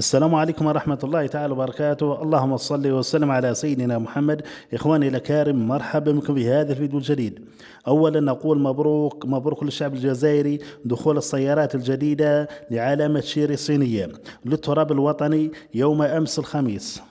السلام عليكم ورحمة الله تعالى وبركاته. اللهم صل وسلم على سيدنا محمد. إخواني الأكارم، مرحبا بكم في هذا الفيديو الجديد. أولا نقول مبروك مبروك للشعب الجزائري دخول السيارات الجديدة لعلامة شيري الصينية للتراب الوطني يوم أمس الخميس،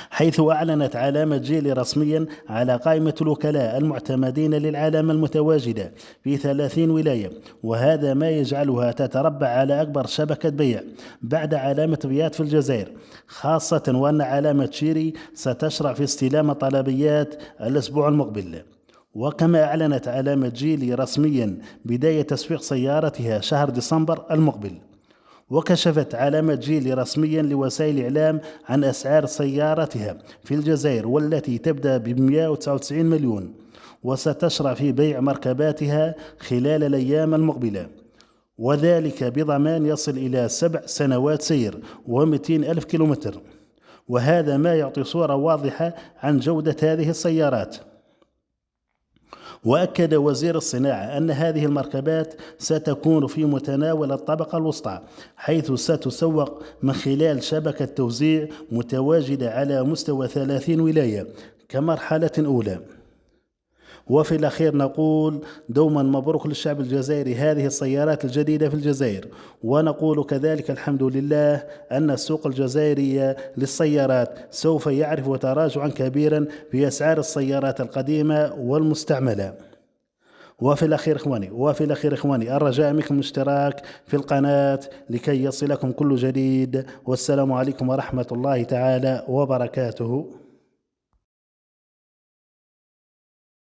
حيث أعلنت علامة جيلي رسميا على قائمة الوكلاء المعتمدين للعلامة المتواجدة في 30 ولاية، وهذا ما يجعلها تتربع على أكبر شبكة بيع بعد علامة فيات في الجزائر، خاصة وأن علامة شيري ستشرع في استلام طلبيات الأسبوع المقبل. وكما أعلنت علامة جيلي رسميا بداية تسويق سيارتها شهر ديسمبر المقبل. وكشفت علامة جيلي رسميا لوسائل الإعلام عن أسعار سيارتها في الجزائر، والتي تبدأ ب 199 مليون، وستشرع في بيع مركباتها خلال الأيام المقبلة، وذلك بضمان يصل إلى 7 سنوات سير و200 ألف كيلومتر، وهذا ما يعطي صورة واضحة عن جودة هذه السيارات. وأكد وزير الصناعة أن هذه المركبات ستكون في متناول الطبقة الوسطى، حيث ستسوق من خلال شبكة توزيع متواجدة على مستوى 30 ولاية كمرحلة أولى. وفي الأخير نقول دوما مبروك للشعب الجزائري هذه السيارات الجديدة في الجزائر، ونقول كذلك الحمد لله أن السوق الجزائري للسيارات سوف يعرف تراجعا كبيرا في أسعار السيارات القديمة والمستعملة. وفي الأخير إخواني الرجاء منكم الاشتراك في القناة لكي يصلكم كل جديد، والسلام عليكم ورحمة الله تعالى وبركاته.